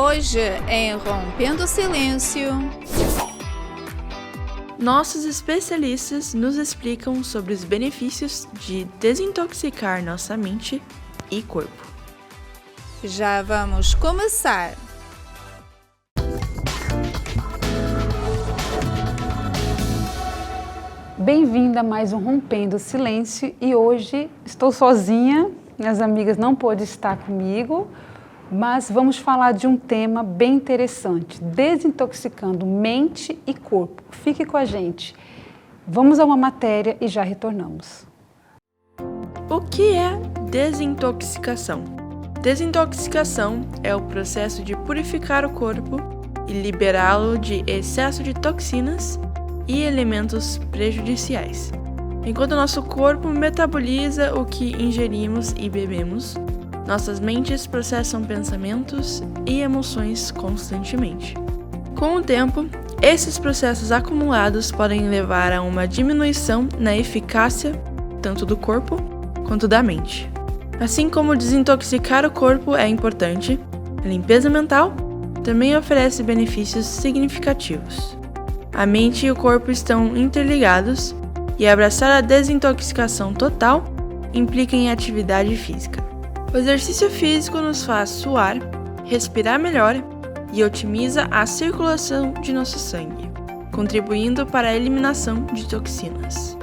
Hoje, em Rompendo o Silêncio, nossos especialistas nos explicam sobre os benefícios de desintoxicar nossa mente e corpo. Já vamos começar! Bem-vinda a mais um Rompendo o Silêncio e hoje estou sozinha, minhas amigas não pôde estar comigo, mas vamos falar de um tema bem interessante, desintoxicando mente e corpo. Fique com a gente. Vamos a uma matéria e já retornamos. O que é desintoxicação? Desintoxicação é o processo de purificar o corpo e liberá-lo de excesso de toxinas e elementos prejudiciais. Enquanto nosso corpo metaboliza o que ingerimos e bebemos, nossas mentes processam pensamentos e emoções constantemente. Com o tempo, esses processos acumulados podem levar a uma diminuição na eficácia tanto do corpo quanto da mente. Assim como desintoxicar o corpo é importante, a limpeza mental também oferece benefícios significativos. A mente e o corpo estão interligados e abraçar a desintoxicação total implica em atividade física. O exercício físico nos faz suar, respirar melhor e otimiza a circulação de nosso sangue, contribuindo para a eliminação de toxinas.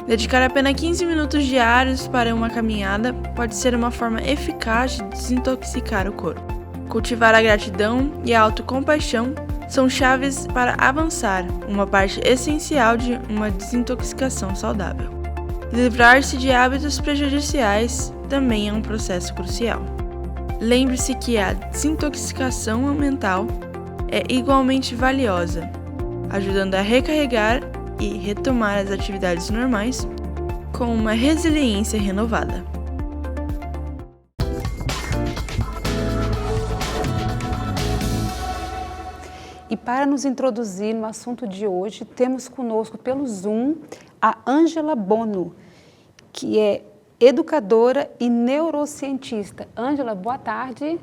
Dedicar apenas 15 minutos diários para uma caminhada pode ser uma forma eficaz de desintoxicar o corpo. Cultivar a gratidão e a autocompaixão são chaves para avançar, uma parte essencial de uma desintoxicação saudável. Livrar-se de hábitos prejudiciais também é um processo crucial. Lembre-se que a desintoxicação mental é igualmente valiosa, ajudando a recarregar e retomar as atividades normais com uma resiliência renovada. E para nos introduzir no assunto de hoje, temos conosco pelo Zoom a Ângela Bono, que é educadora e neurocientista. Ângela, boa tarde.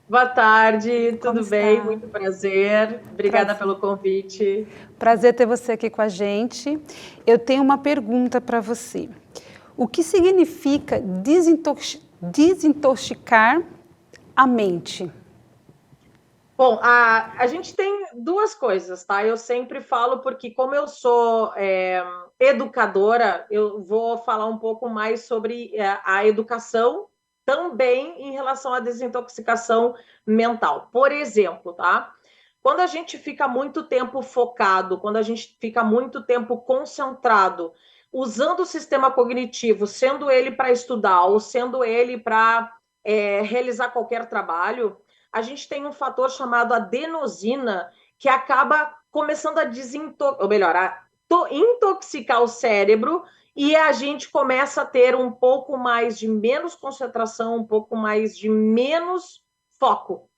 Boa tarde, tudo bem? está? Muito prazer. Obrigada pelo convite. Prazer ter você aqui com a gente. Eu tenho uma pergunta para você. O que significa desintoxicar a mente? Bom, a gente tem duas coisas, tá? Eu sempre falo porque como eu sou educadora, eu vou falar um pouco mais sobre a educação também em relação à desintoxicação mental. Por exemplo, tá? Quando a gente fica muito tempo focado, quando a gente fica muito tempo concentrado, usando o sistema cognitivo, sendo ele para estudar ou sendo ele para realizar qualquer trabalho, a gente tem um fator chamado adenosina que acaba começando a intoxicar o cérebro e a gente começa a ter um pouco mais de menos concentração, um pouco mais de menos foco,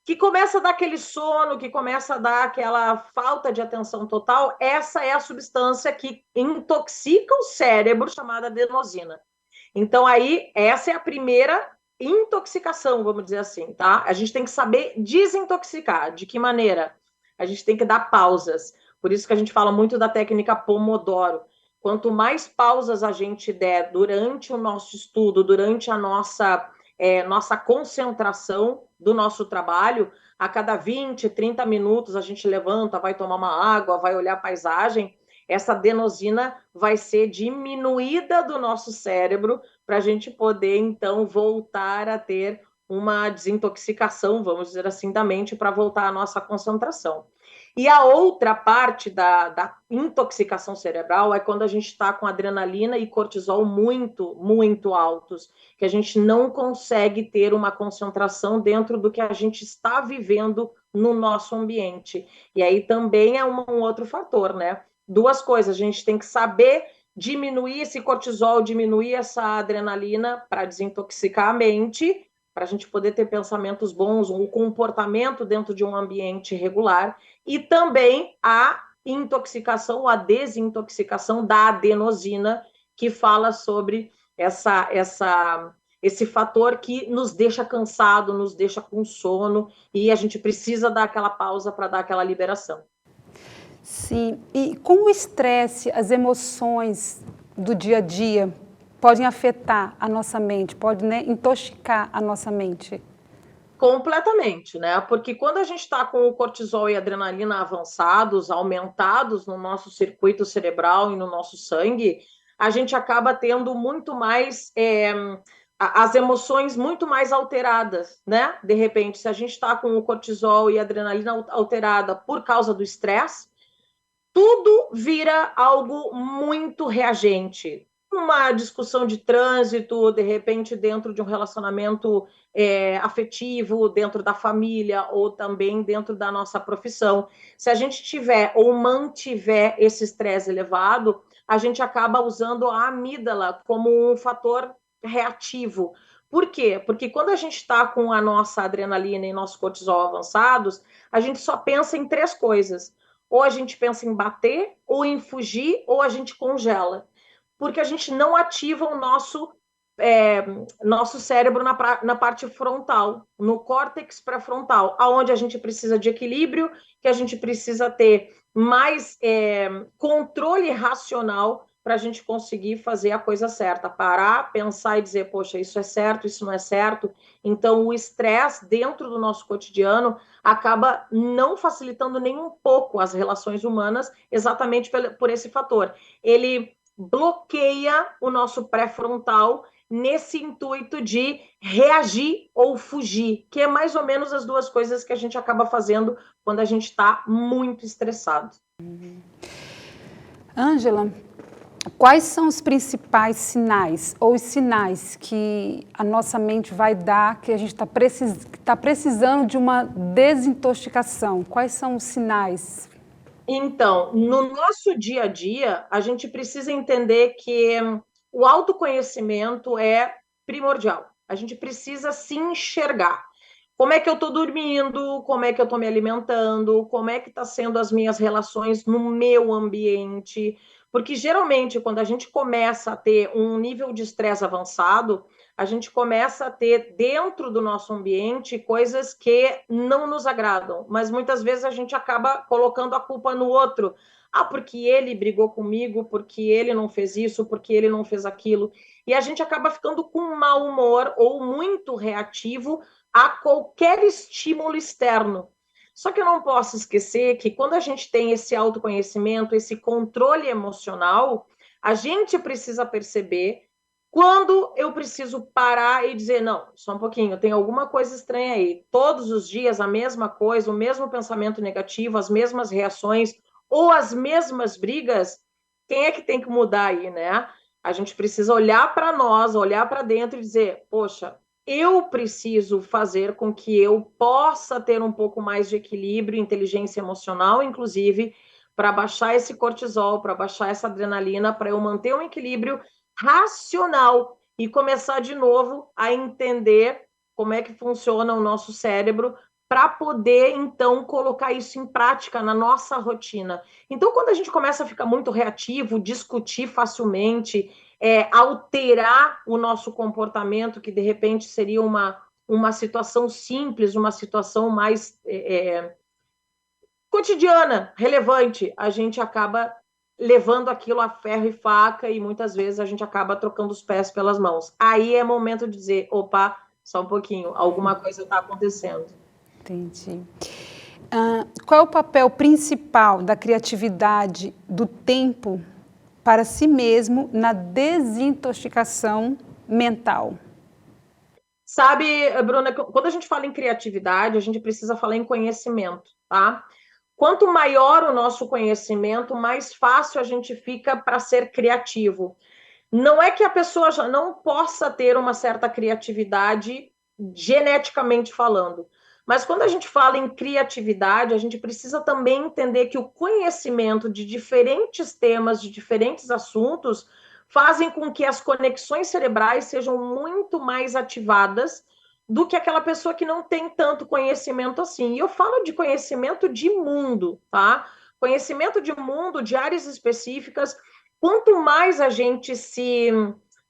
que começa a dar aquele sono, que começa a dar aquela falta de atenção total. Essa é a substância que intoxica o cérebro, chamada adenosina. Então, aí, essa é a primeira intoxicação, vamos dizer assim, tá? A gente tem que saber desintoxicar. De que maneira? A gente tem que dar pausas. Por isso que a gente fala muito da técnica Pomodoro. Quanto mais pausas a gente der durante o nosso estudo, durante a nossa concentração do nosso trabalho, a cada 20, 30 minutos a gente levanta, vai tomar uma água, vai olhar a paisagem, essa adenosina vai ser diminuída do nosso cérebro para a gente poder, então, voltar a ter uma desintoxicação, vamos dizer assim, da mente para voltar à nossa concentração. E a outra parte da intoxicação cerebral é quando a gente está com adrenalina e cortisol muito, muito altos, que a gente não consegue ter uma concentração dentro do que a gente está vivendo no nosso ambiente. E aí também é um outro fator, né? Duas coisas, a gente tem que saber diminuir esse cortisol, diminuir essa adrenalina para desintoxicar a mente, para a gente poder ter pensamentos bons, um comportamento dentro de um ambiente regular, e também a intoxicação, a desintoxicação da adenosina, que fala sobre esse fator que nos deixa cansado, nos deixa com sono, e a gente precisa dar aquela pausa para dar aquela liberação. Sim, e com o estresse, as emoções do dia a dia podem afetar a nossa mente, podem, né, intoxicar a nossa mente. Completamente, né? Porque quando a gente está com o cortisol e a adrenalina avançados, aumentados no nosso circuito cerebral e no nosso sangue, a gente acaba tendo muito mais as emoções muito mais alteradas, né? De repente, se a gente está com o cortisol e a adrenalina alterada por causa do estresse, tudo vira algo muito reagente. Uma discussão de trânsito, de repente, dentro de um relacionamento afetivo, dentro da família ou também dentro da nossa profissão. Se a gente tiver ou mantiver esse estresse elevado, a gente acaba usando a amígdala como um fator reativo. Por quê? Porque quando a gente está com a nossa adrenalina e nosso cortisol avançados, a gente só pensa em 3 coisas. Ou a gente pensa em bater, ou em fugir, ou a gente congela. Porque a gente não ativa o nosso cérebro na parte frontal, no córtex pré-frontal, aonde a gente precisa de equilíbrio, que a gente precisa ter mais controle racional para a gente conseguir fazer a coisa certa, parar, pensar e dizer, poxa, isso é certo, isso não é certo. Então, o estresse dentro do nosso cotidiano acaba não facilitando nem um pouco as relações humanas, exatamente por esse fator. Ele bloqueia o nosso pré-frontal nesse intuito de reagir ou fugir, que é mais ou menos as 2 coisas que a gente acaba fazendo quando a gente está muito estressado. Ângela, quais são os principais sinais ou os sinais que a nossa mente vai dar que a gente está precisando de uma desintoxicação? Quais são os sinais? Então, no nosso dia a dia, a gente precisa entender que o autoconhecimento é primordial. A gente precisa se enxergar. Como é que eu estou dormindo? Como é que eu estou me alimentando? Como é que estão sendo as minhas relações no meu ambiente? Porque, geralmente, quando a gente começa a ter um nível de estresse avançado, a gente começa a ter dentro do nosso ambiente coisas que não nos agradam, mas muitas vezes a gente acaba colocando a culpa no outro. Ah, porque ele brigou comigo, porque ele não fez isso, porque ele não fez aquilo. E a gente acaba ficando com mau humor ou muito reativo a qualquer estímulo externo. Só que eu não posso esquecer que quando a gente tem esse autoconhecimento, esse controle emocional, a gente precisa perceber quando eu preciso parar e dizer, não, só um pouquinho, tem alguma coisa estranha aí. Todos os dias a mesma coisa, o mesmo pensamento negativo, as mesmas reações ou as mesmas brigas, quem é que tem que mudar aí, né? A gente precisa olhar para nós, olhar para dentro e dizer, poxa, eu preciso fazer com que eu possa ter um pouco mais de equilíbrio, inteligência emocional, inclusive, para baixar esse cortisol, para baixar essa adrenalina, para eu manter um equilíbrio racional e começar de novo a entender como é que funciona o nosso cérebro para poder, então, colocar isso em prática na nossa rotina. Então, quando a gente começa a ficar muito reativo, discutir facilmente, alterar o nosso comportamento, que de repente seria uma situação simples, uma situação mais cotidiana, relevante, a gente acaba levando aquilo a ferro e faca e muitas vezes a gente acaba trocando os pés pelas mãos. Aí é momento de dizer, opa, só um pouquinho, alguma coisa está acontecendo. Entendi. Qual é o papel principal da criatividade, do tempo, para si mesmo na desintoxicação mental? Sabe, Bruna, quando a gente fala em criatividade, a gente precisa falar em conhecimento, tá? Quanto maior o nosso conhecimento, mais fácil a gente fica para ser criativo. Não é que a pessoa já não possa ter uma certa criatividade geneticamente falando, mas quando a gente fala em criatividade, a gente precisa também entender que o conhecimento de diferentes temas, de diferentes assuntos, fazem com que as conexões cerebrais sejam muito mais ativadas do que aquela pessoa que não tem tanto conhecimento assim. E eu falo de conhecimento de mundo, tá? Conhecimento de mundo, de áreas específicas. Quanto mais a gente se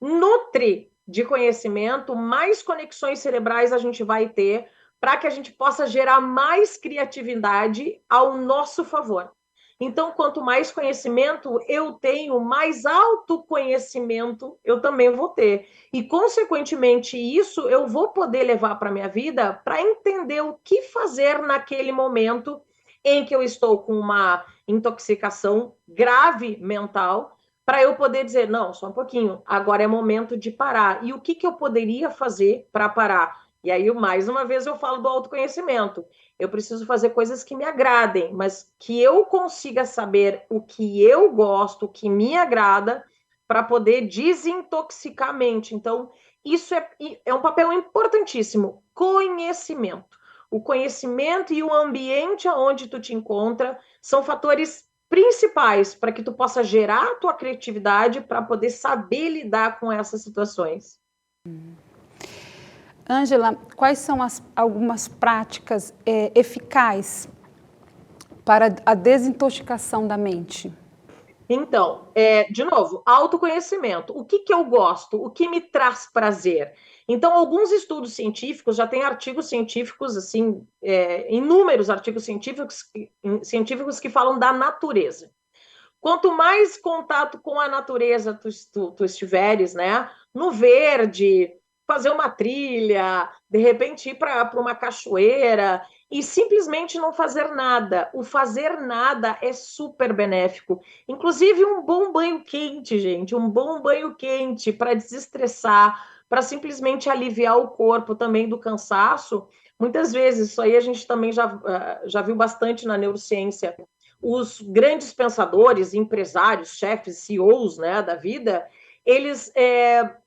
nutre de conhecimento, mais conexões cerebrais a gente vai ter para que a gente possa gerar mais criatividade ao nosso favor. Então, quanto mais conhecimento eu tenho, mais autoconhecimento eu também vou ter. E, consequentemente, isso eu vou poder levar para a minha vida para entender o que fazer naquele momento em que eu estou com uma intoxicação grave mental, para eu poder dizer, não, só um pouquinho, agora é momento de parar. E o que eu poderia fazer para parar? E aí, mais uma vez, eu falo do autoconhecimento. Eu preciso fazer coisas que me agradem, mas que eu consiga saber o que eu gosto, o que me agrada, para poder desintoxicar a mente. Então, isso é um papel importantíssimo. Conhecimento. O conhecimento e o ambiente onde tu te encontra são fatores principais para que tu possa gerar a tua criatividade para poder saber lidar com essas situações. Ângela, quais são algumas práticas eficazes para a desintoxicação da mente? Então, de novo, autoconhecimento. O que eu gosto? O que me traz prazer? Então, alguns estudos científicos, já tem artigos científicos, assim, inúmeros artigos científicos que falam da natureza. Quanto mais contato com a natureza tu estiveres, né? No verde, fazer uma trilha, de repente ir para uma cachoeira e simplesmente não fazer nada. O fazer nada é super benéfico. Inclusive um bom banho quente, gente, um bom banho quente para desestressar, para simplesmente aliviar o corpo também do cansaço. Muitas vezes, isso aí a gente também já viu bastante na neurociência. Os grandes pensadores, empresários, chefes, CEOs, né, da vida, eles,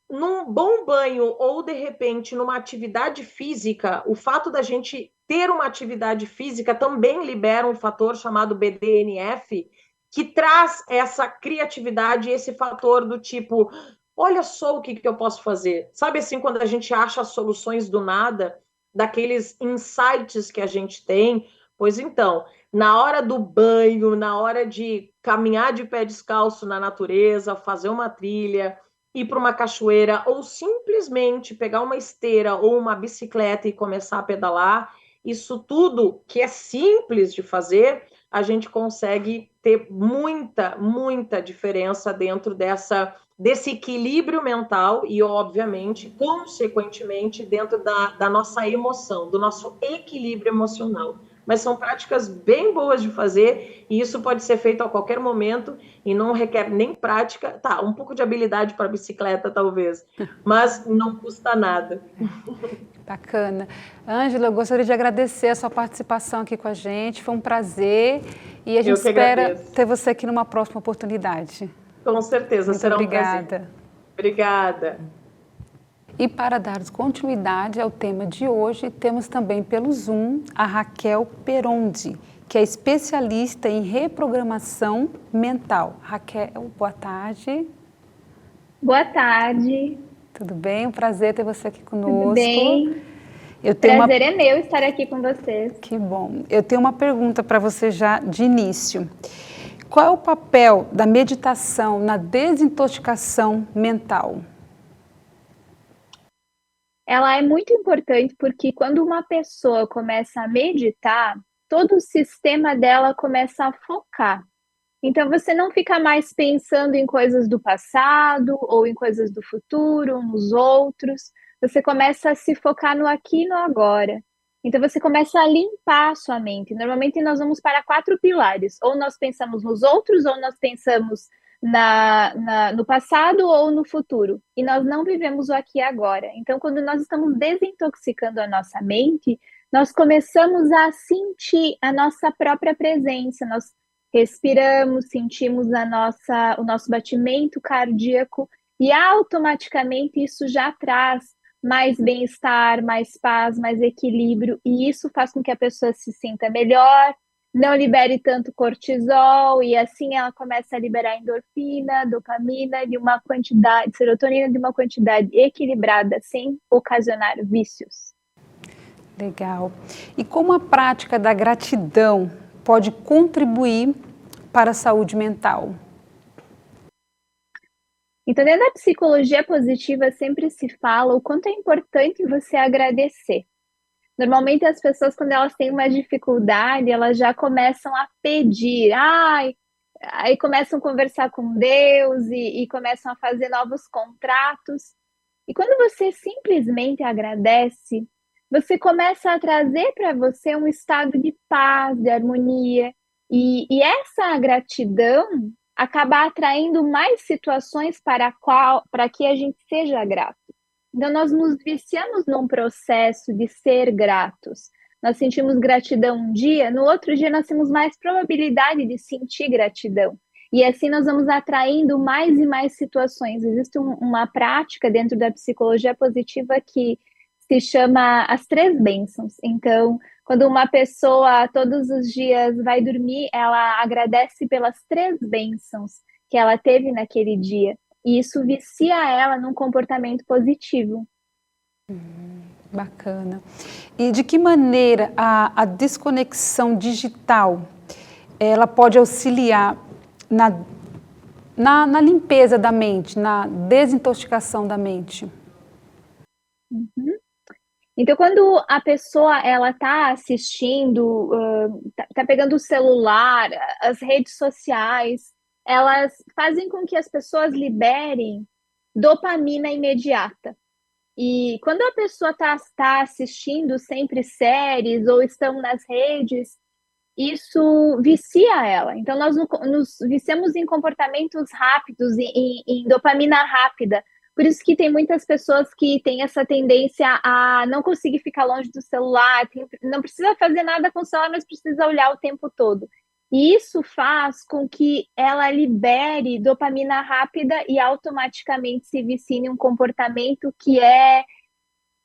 num bom banho ou, de repente, numa atividade física, o fato da gente ter uma atividade física também libera um fator chamado BDNF, que traz essa criatividade, esse fator do tipo, olha só o que eu posso fazer. Sabe assim, quando a gente acha soluções do nada, daqueles insights que a gente tem? Pois então, na hora do banho, na hora de caminhar de pé descalço na natureza, fazer uma trilha, ir para uma cachoeira ou simplesmente pegar uma esteira ou uma bicicleta e começar a pedalar, isso tudo que é simples de fazer, a gente consegue ter muita, muita diferença dentro desse equilíbrio mental e, obviamente, consequentemente, dentro da nossa emoção, do nosso equilíbrio emocional. Mas são práticas bem boas de fazer e isso pode ser feito a qualquer momento e não requer nem prática, tá, um pouco de habilidade para bicicleta talvez, mas não custa nada. Bacana. Ângela, eu gostaria de agradecer a sua participação aqui com a gente, foi um prazer e a gente espera ter você aqui numa próxima oportunidade. Com certeza, muito será obrigada. Um prazer. Obrigada. E para dar continuidade ao tema de hoje, temos também pelo Zoom a Raquel Perondi, que é especialista em reprogramação mental. Raquel, boa tarde. Boa tarde. Tudo bem? Um prazer ter você aqui conosco. Tudo bem. Prazer é meu estar aqui com vocês. Que bom. Eu tenho uma pergunta para você já de início. Qual é o papel da meditação na desintoxicação mental? Ela é muito importante porque quando uma pessoa começa a meditar, todo o sistema dela começa a focar. Então, você não fica mais pensando em coisas do passado ou em coisas do futuro, nos outros. Você começa a se focar no aqui e no agora. Então, você começa a limpar a sua mente. Normalmente, nós vamos para 4 pilares. Ou nós pensamos nos outros, ou nós pensamos no passado ou no futuro. E nós não vivemos o aqui e agora. Então, quando nós estamos desintoxicando a nossa mente, nós começamos a sentir a nossa própria presença. Nós respiramos, sentimos o nosso batimento cardíaco e automaticamente isso já traz mais bem-estar, mais paz, mais equilíbrio. E isso faz com que a pessoa se sinta melhor, não libere tanto cortisol e assim ela começa a liberar endorfina, dopamina, de uma quantidade, serotonina de uma quantidade equilibrada, sem ocasionar vícios. Legal. E como a prática da gratidão pode contribuir para a saúde mental? Então, dentro da psicologia positiva, sempre se fala o quanto é importante você agradecer. Normalmente, as pessoas, quando elas têm uma dificuldade, elas já começam a pedir, aí começam a conversar com Deus e começam a fazer novos contratos. E quando você simplesmente agradece, você começa a trazer para você um estado de paz, de harmonia. E essa gratidão acaba atraindo mais situações para que a gente seja grato. Então, nós nos viciamos num processo de ser gratos. Nós sentimos gratidão um dia, no outro dia nós temos mais probabilidade de sentir gratidão. E assim nós vamos atraindo mais e mais situações. Existe uma prática dentro da psicologia positiva que se chama as 3 bênçãos. Então, quando uma pessoa todos os dias vai dormir, ela agradece pelas 3 bênçãos que ela teve naquele dia. E isso vicia ela num comportamento positivo. Bacana. E de que maneira a desconexão digital ela pode auxiliar na limpeza da mente, na desintoxicação da mente? Uhum. Então, quando a pessoa ela está assistindo, tá pegando o celular, as redes sociais, elas fazem com que as pessoas liberem dopamina imediata. E quando a pessoa está assistindo sempre séries ou estão nas redes, isso vicia ela. Então, nós nos viciamos em comportamentos rápidos, em dopamina rápida. Por isso que tem muitas pessoas que têm essa tendência a não conseguir ficar longe do celular, não precisa fazer nada com o celular, mas precisa olhar o tempo todo. E isso faz com que ela libere dopamina rápida e automaticamente se vicie em um comportamento que é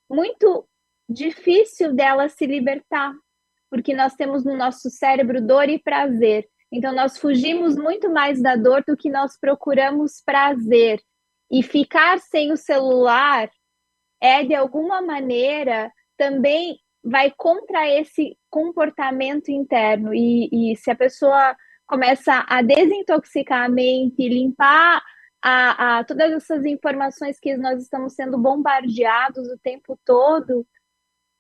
muito difícil dela se libertar, porque nós temos no nosso cérebro dor e prazer. Então, nós fugimos muito mais da dor do que nós procuramos prazer. E ficar sem o celular de alguma maneira, também vai contra esse comportamento interno. E se a pessoa começa a desintoxicar a mente, limpar todas essas informações que nós estamos sendo bombardeados o tempo todo,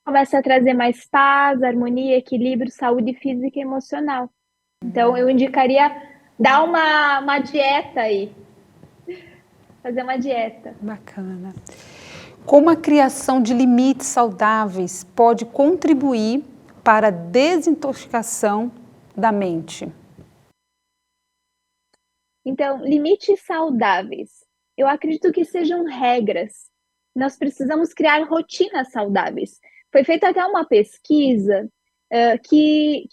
começa a trazer mais paz, harmonia, equilíbrio, saúde física e emocional. Então, eu indicaria dar uma dieta aí. Fazer uma dieta. Bacana. Como a criação de limites saudáveis pode contribuir para a desintoxicação da mente? Então, limites saudáveis. Eu acredito que sejam regras. Nós precisamos criar rotinas saudáveis. Foi feita até uma pesquisa que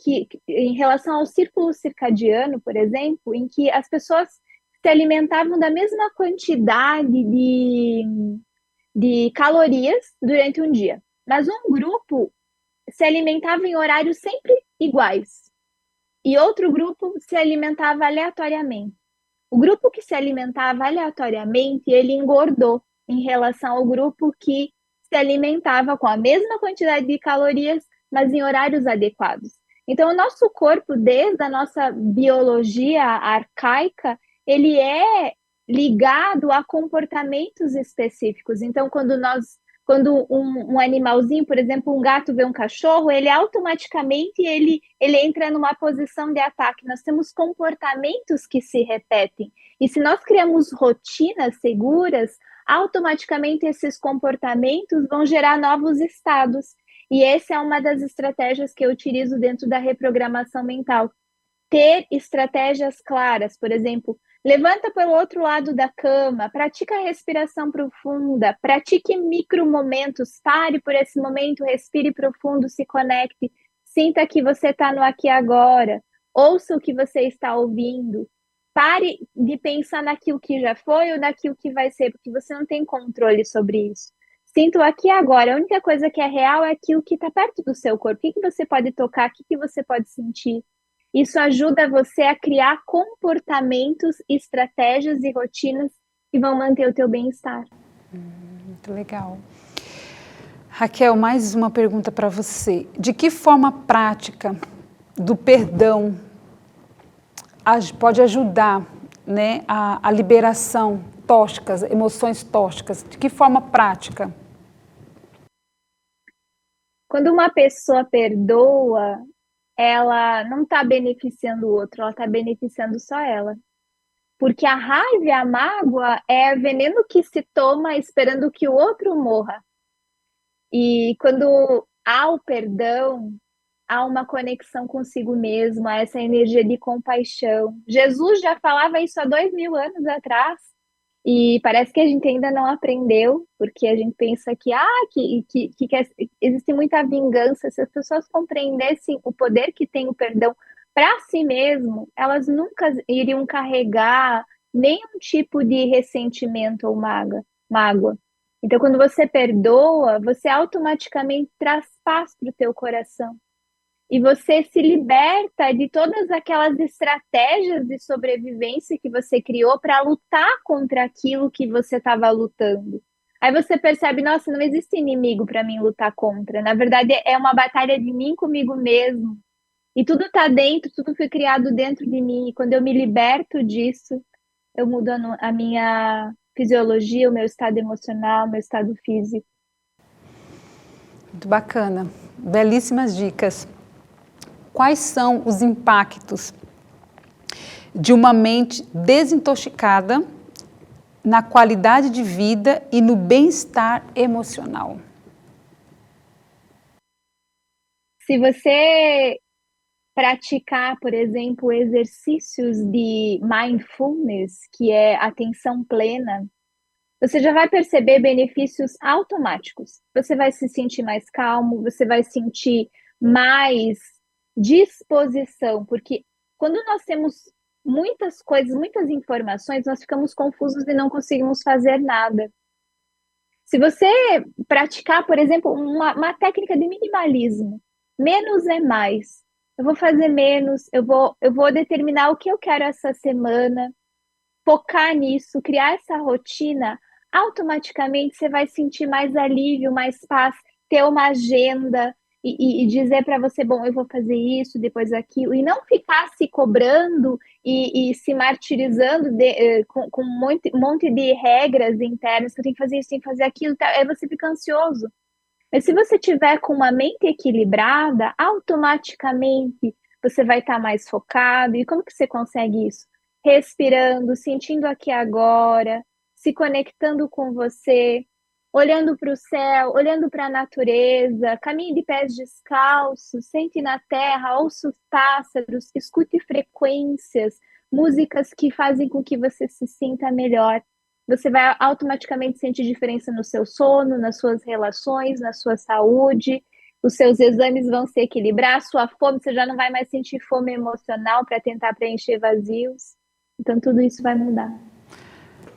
em relação ao círculo circadiano, por exemplo, em que as pessoas se alimentavam da mesma quantidade de calorias durante um dia. Mas um grupo se alimentava em horários sempre iguais e outro grupo se alimentava aleatoriamente. O grupo que se alimentava aleatoriamente, ele engordou em relação ao grupo que se alimentava com a mesma quantidade de calorias, mas em horários adequados. Então, o nosso corpo, desde a nossa biologia arcaica, ele é ligado a comportamentos específicos. Então, quando um animalzinho, por exemplo, um gato vê um cachorro, ele automaticamente ele entra numa posição de ataque. Nós temos comportamentos que se repetem. E se nós criamos rotinas seguras, automaticamente esses comportamentos vão gerar novos estados. E essa é uma das estratégias que eu utilizo dentro da reprogramação mental. Ter estratégias claras, por exemplo, levanta pelo outro lado da cama, pratica a respiração profunda, pratique micromomentos, pare por esse momento, respire profundo, se conecte, sinta que você está no aqui e agora, ouça o que você está ouvindo, pare de pensar naquilo que já foi ou naquilo que vai ser, porque você não tem controle sobre isso. Sinta o aqui e agora, a única coisa que é real é aquilo que está perto do seu corpo, o que você pode tocar, o que você pode sentir. Isso ajuda você a criar comportamentos, estratégias e rotinas que vão manter o teu bem-estar. Muito legal. Raquel, mais uma pergunta para você. De que forma a prática do perdão pode ajudar, né, a liberação tóxicas, emoções tóxicas? De que forma prática? Quando uma pessoa perdoa, ela não está beneficiando o outro, ela está beneficiando só ela. Porque a raiva e a mágoa é veneno que se toma esperando que o outro morra. E quando há o perdão, há uma conexão consigo mesmo, há essa energia de compaixão. Jesus já falava isso há 2000 anos atrás, e parece que a gente ainda não aprendeu, porque a gente pensa que existe muita vingança. Se as pessoas compreendessem o poder que tem o perdão para si mesmo, elas nunca iriam carregar nenhum tipo de ressentimento ou mágoa. Então, quando você perdoa, você automaticamente traz paz para o teu coração. E você se liberta de todas aquelas estratégias de sobrevivência que você criou para lutar contra aquilo que você estava lutando. Aí você percebe, nossa, não existe inimigo para mim lutar contra. Na verdade, é uma batalha de mim comigo mesmo. E tudo está dentro, tudo foi criado dentro de mim. E quando eu me liberto disso, eu mudo a minha fisiologia, o meu estado emocional, o meu estado físico. Muito bacana. Belíssimas dicas. Quais são os impactos de uma mente desintoxicada na qualidade de vida e no bem-estar emocional? Se você praticar, por exemplo, exercícios de mindfulness, que é atenção plena, você já vai perceber benefícios automáticos. Você vai se sentir mais calmo, você vai sentir mais disposição, porque quando nós temos muitas coisas, muitas informações, nós ficamos confusos e não conseguimos fazer nada. Se você praticar, por exemplo, uma técnica de minimalismo, menos é mais. Eu vou fazer menos, eu vou determinar o que eu quero essa semana, focar nisso, criar essa rotina, automaticamente você vai sentir mais alívio, mais paz, ter uma agenda e dizer para você, bom, eu vou fazer isso, depois aquilo, e não ficar se cobrando e se martirizando com um monte de regras internas, que eu tenho que fazer isso, tenho que fazer aquilo, aí você fica ansioso. Mas se você tiver com uma mente equilibrada, automaticamente você vai estar mais focado. E como que você consegue isso? Respirando, sentindo aqui agora, se conectando com você, olhando para o céu, olhando para a natureza, caminhe de pés descalços, sente na terra, ouça os pássaros, escute frequências, músicas que fazem com que você se sinta melhor. Você vai automaticamente sentir diferença no seu sono, nas suas relações, na sua saúde, os seus exames vão se equilibrar, a sua fome, você já não vai mais sentir fome emocional para tentar preencher vazios. Então, tudo isso vai mudar.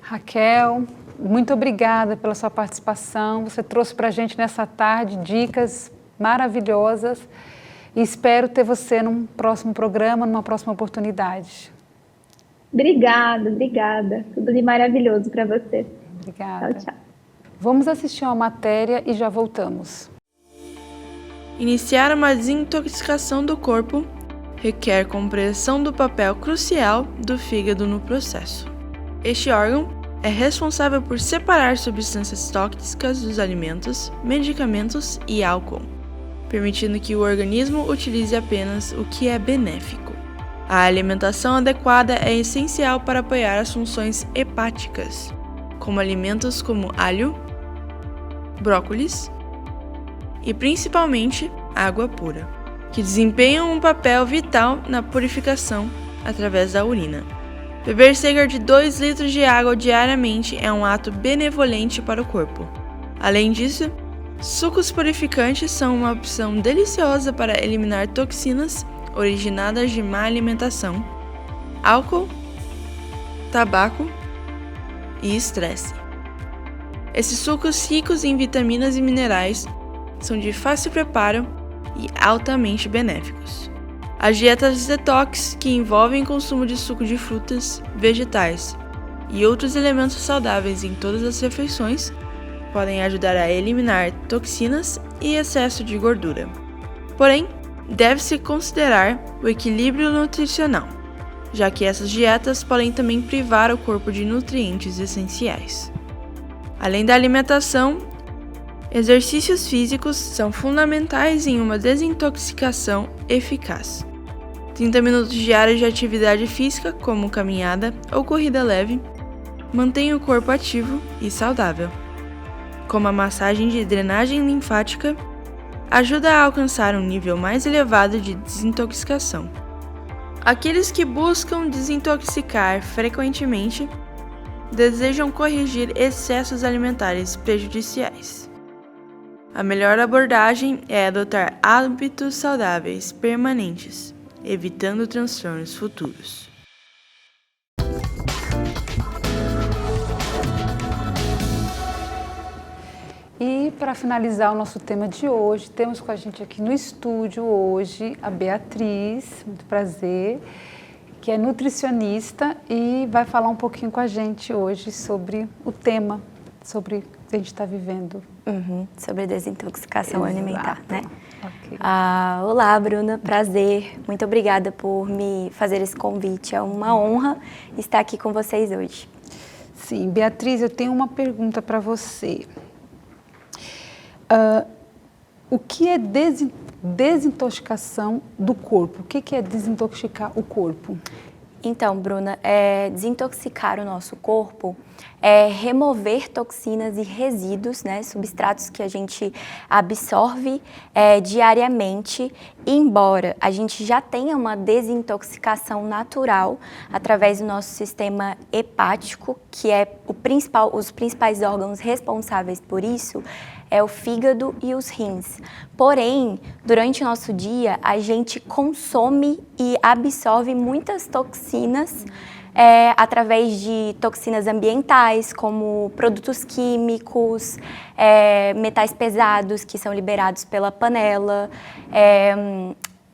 Raquel, muito obrigada pela sua participação. Você trouxe para a gente nessa tarde dicas maravilhosas e espero ter você num próximo programa, numa próxima oportunidade. Obrigada. Tudo de maravilhoso para você. Obrigada. Tchau. Vamos assistir uma matéria e já voltamos. Iniciar uma desintoxicação do corpo requer compreensão do papel crucial do fígado no processo. Este órgão é responsável por separar substâncias tóxicas dos alimentos, medicamentos e álcool, permitindo que o organismo utilize apenas o que é benéfico. A alimentação adequada é essencial para apoiar as funções hepáticas, como alimentos como alho, brócolis e principalmente água pura, que desempenham um papel vital na purificação através da urina. Beber cerca de 2 litros de água diariamente é um ato benevolente para o corpo. Além disso, sucos purificantes são uma opção deliciosa para eliminar toxinas originadas de má alimentação, álcool, tabaco e estresse. Esses sucos ricos em vitaminas e minerais são de fácil preparo e altamente benéficos. As dietas detox, que envolvem consumo de suco de frutas, vegetais e outros elementos saudáveis em todas as refeições, podem ajudar a eliminar toxinas e excesso de gordura. Porém, deve-se considerar o equilíbrio nutricional. já que essas dietas podem também privar o corpo de nutrientes essenciais. Além da alimentação, exercícios físicos são fundamentais em uma desintoxicação eficaz. 30 minutos diários de atividade física, como caminhada ou corrida leve, mantém o corpo ativo e saudável. Como a massagem de drenagem linfática, ajuda a alcançar um nível mais elevado de desintoxicação. Aqueles que buscam desintoxicar frequentemente desejam corrigir excessos alimentares prejudiciais. A melhor abordagem é adotar hábitos saudáveis permanentes, evitando transtornos futuros. E para finalizar o nosso tema de hoje, temos com a gente aqui no estúdio hoje a Beatriz, muito prazer, que é nutricionista e vai falar um pouquinho com a gente hoje sobre o tema, sobre o que a gente está vivendo. Sobre desintoxicação alimentar, né? Okay. Olá, Bruna, prazer. Muito obrigada por me fazer esse convite. É uma honra estar aqui com vocês hoje. Sim, Beatriz, eu tenho uma pergunta para você. O que é desintoxicação do corpo? O que é desintoxicar o corpo? Então, Bruna, desintoxicar o nosso corpo é remover toxinas e resíduos, né, substratos que a gente absorve diariamente, embora a gente já tenha uma desintoxicação natural através do nosso sistema hepático, que é os principais órgãos responsáveis por isso, é o fígado e os rins. Porém, durante o nosso dia, a gente consome e absorve muitas toxinas através de toxinas ambientais, como produtos químicos, metais pesados que são liberados pela panela,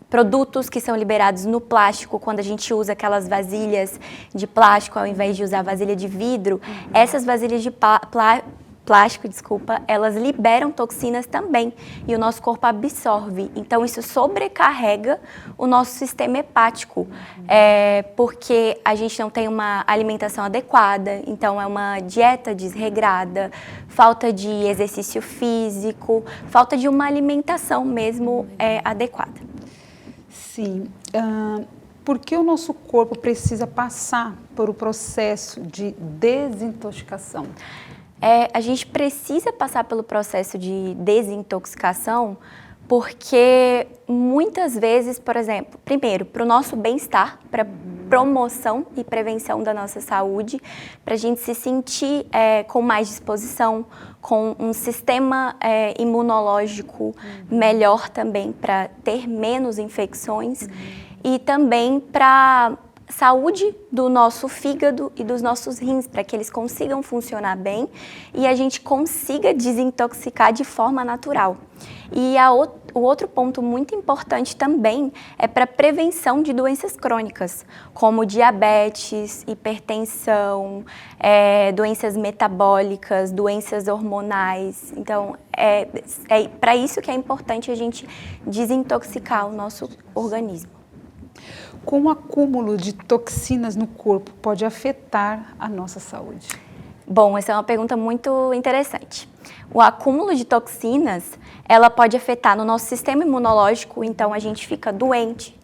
produtos que são liberados no plástico, quando a gente usa aquelas vasilhas de plástico ao invés de usar vasilha de vidro. Essas vasilhas de plástico, elas liberam toxinas também e o nosso corpo absorve. Então, isso sobrecarrega o nosso sistema hepático, porque a gente não tem uma alimentação adequada, então é uma dieta desregrada, falta de exercício físico, falta de uma alimentação mesmo adequada. Sim. Por que o nosso corpo precisa passar por o processo de desintoxicação? A gente precisa passar pelo processo de desintoxicação porque muitas vezes, por exemplo, primeiro, para o nosso bem-estar, para promoção e prevenção da nossa saúde, para a gente se sentir com mais disposição, com um sistema imunológico melhor também, para ter menos infecções e também para saúde do nosso fígado e dos nossos rins, para que eles consigam funcionar bem e a gente consiga desintoxicar de forma natural. E o outro ponto muito importante também é para prevenção de doenças crônicas, como diabetes, hipertensão, doenças metabólicas, doenças hormonais. Então, é para isso que é importante a gente desintoxicar o nosso organismo. Como o acúmulo de toxinas no corpo pode afetar a nossa saúde? Bom, essa é uma pergunta muito interessante. O acúmulo de toxinas, ela pode afetar no nosso sistema imunológico, então a gente fica doente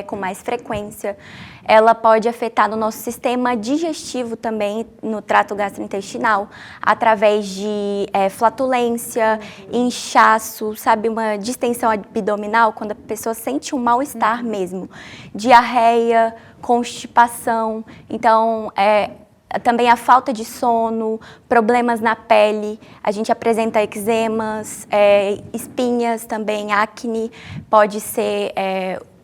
com mais frequência. Ela pode afetar no nosso sistema digestivo também, no trato gastrointestinal, através de flatulência, inchaço, sabe, uma distensão abdominal, quando a pessoa sente um mal-estar mesmo, diarreia, constipação. Então, também a falta de sono, problemas na pele, a gente apresenta eczemas, espinhas também, acne, pode ser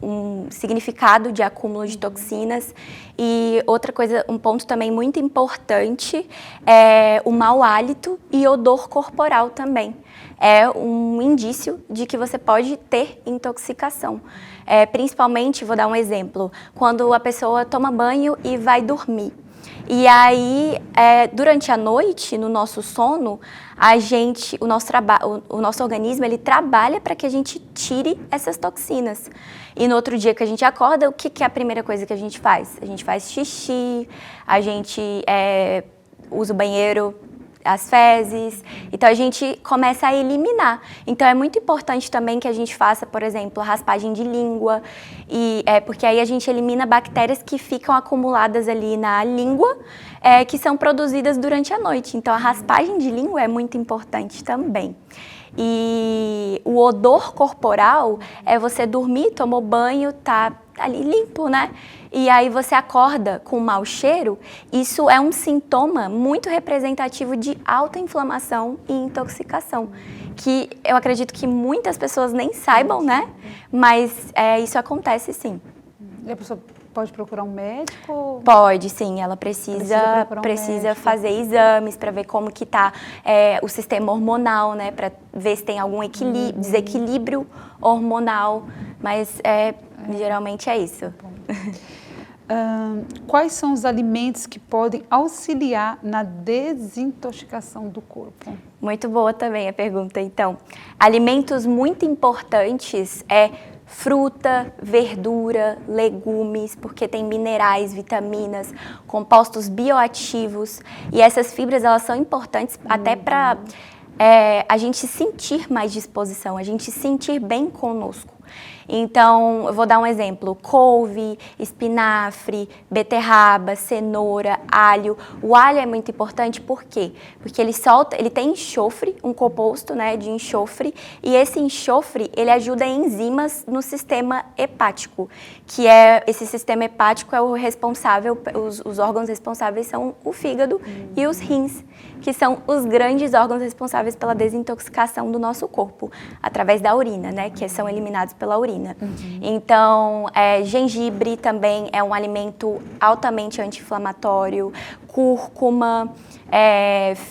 um significado de acúmulo de toxinas. E outra coisa, um ponto também muito importante é o mau hálito e odor corporal também. É um indício de que você pode ter intoxicação. Principalmente, vou dar um exemplo, quando a pessoa toma banho e vai dormir. E aí, durante a noite, no nosso sono, o nosso organismo, ele trabalha para que a gente tire essas toxinas. E no outro dia que a gente acorda, o que é a primeira coisa que a gente faz? A gente faz xixi, a gente usa o banheiro, as fezes, então a gente começa a eliminar. Então é muito importante também que a gente faça, por exemplo, a raspagem de língua, porque aí a gente elimina bactérias que ficam acumuladas ali na língua, que são produzidas durante a noite. Então a raspagem de língua é muito importante também. E o odor corporal é você dormir, tomou banho, tá ali limpo, né? E aí você acorda com um mau cheiro, isso é um sintoma muito representativo de alta inflamação e intoxicação, que eu acredito que muitas pessoas nem saibam, né? Mas isso acontece sim. E a pessoa pode procurar um médico? Pode, sim. Ela precisa fazer exames para ver como que está o sistema hormonal, né? Para ver se tem algum desequilíbrio hormonal. Mas geralmente é isso. Quais são os alimentos que podem auxiliar na desintoxicação do corpo? Muito boa também a pergunta, então. Alimentos muito importantes fruta, verdura, legumes, porque tem minerais, vitaminas, compostos bioativos. E essas fibras, elas são importantes até para a gente sentir mais disposição, a gente sentir bem conosco. Então, eu vou dar um exemplo: couve, espinafre, beterraba, cenoura, alho. O alho é muito importante, por quê? Porque ele tem enxofre, um composto, né, de enxofre, e esse enxofre, ele ajuda enzimas no sistema hepático, que esse sistema hepático é o responsável, os órgãos responsáveis são o fígado e os rins, que são os grandes órgãos responsáveis pela desintoxicação do nosso corpo, através da urina, né, que são eliminados pela urina. Então, gengibre também é um alimento altamente anti-inflamatório, cúrcuma,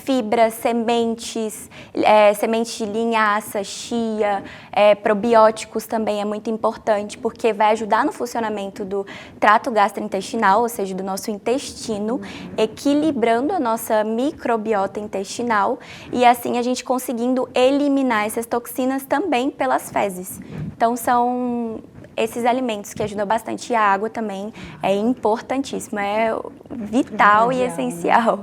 fibras, sementes, semente de linhaça, chia, probióticos também é muito importante, porque vai ajudar no funcionamento do trato gastrointestinal, ou seja, do nosso intestino, equilibrando a nossa microbiota intestinal e assim a gente conseguindo eliminar essas toxinas também pelas fezes. Então, são esses alimentos que ajudam bastante. E a água também é importantíssima, é vital e essencial.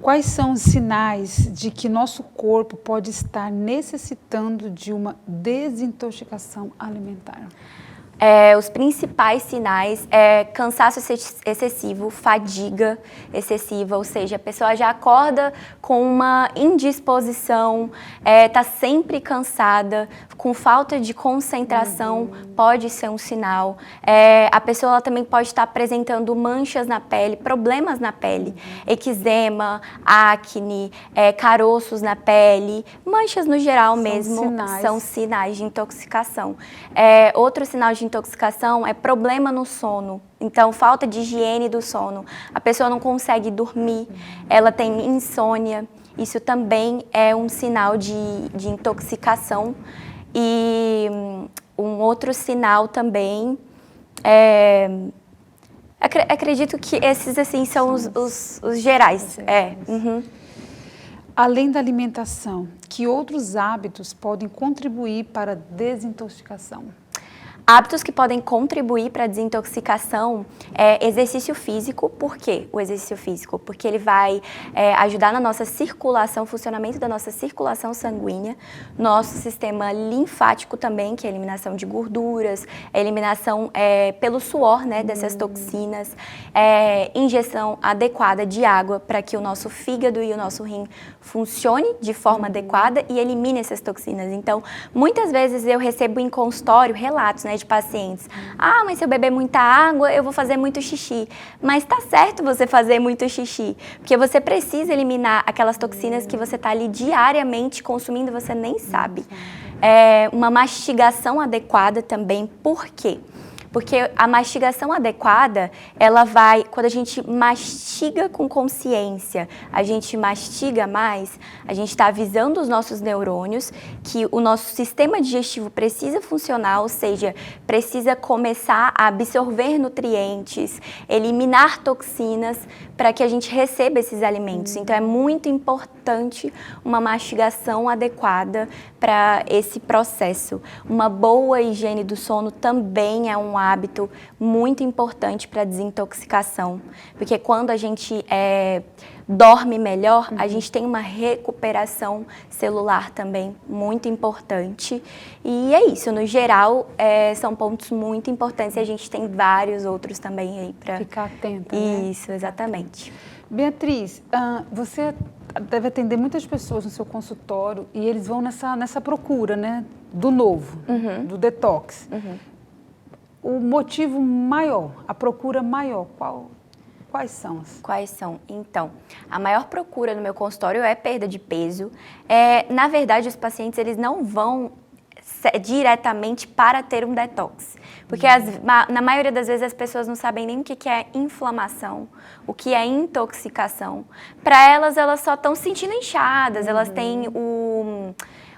Quais são os sinais de que nosso corpo pode estar necessitando de uma desintoxicação alimentar? Os principais sinais é cansaço excessivo, fadiga excessiva, ou seja, a pessoa já acorda com uma indisposição, está sempre cansada, com falta de concentração, pode ser um sinal. A pessoa ela também pode estar apresentando manchas na pele, problemas na pele, eczema, acne, caroços na pele, manchas no geral são sinais de intoxicação. Outro sinal de intoxicação é problema no sono. Então, falta de higiene do sono. A pessoa não consegue dormir, ela tem insônia. Isso também é um sinal de intoxicação. E um outro sinal também acredito que esses assim são os gerais. Além da alimentação, que outros hábitos podem contribuir para a desintoxicação? Hábitos que podem contribuir para a desintoxicação é exercício físico. Por quê o exercício físico? Porque ele vai ajudar na nossa circulação, funcionamento da nossa circulação sanguínea, nosso sistema linfático também, que é a eliminação de gorduras, a eliminação pelo suor, né, dessas toxinas, injeção adequada de água para que o nosso fígado e o nosso rim funcione de forma adequada e elimine essas toxinas. Então, muitas vezes eu recebo em consultório relatos, né, de pacientes. Mas se eu beber muita água, eu vou fazer muito xixi. Mas tá certo você fazer muito xixi, porque você precisa eliminar aquelas toxinas que você tá ali diariamente consumindo, você nem sabe. Uma mastigação adequada também, por quê? Porque a mastigação adequada, ela vai, quando a gente mastiga com consciência, a gente mastiga mais, a gente está avisando os nossos neurônios que o nosso sistema digestivo precisa funcionar, ou seja, precisa começar a absorver nutrientes, eliminar toxinas para que a gente receba esses alimentos. Então é muito importante uma mastigação adequada para esse processo. Uma boa higiene do sono também é um hábito muito importante para a desintoxicação, porque quando a gente dorme melhor, a gente tem uma recuperação celular também muito importante. E é isso, no geral, são pontos muito importantes e a gente tem vários outros também aí para ficar atenta, né? Isso, exatamente. Beatriz, você deve atender muitas pessoas no seu consultório e eles vão nessa procura, né, do novo, do detox. O motivo maior, a procura maior, quais são? Quais são? Então, a maior procura no meu consultório é perda de peso. Na verdade, os pacientes eles não vão diretamente para ter um detox. Porque na maioria das vezes as pessoas não sabem nem o que é inflamação, o que é intoxicação. Para elas só estão se sentindo inchadas, elas têm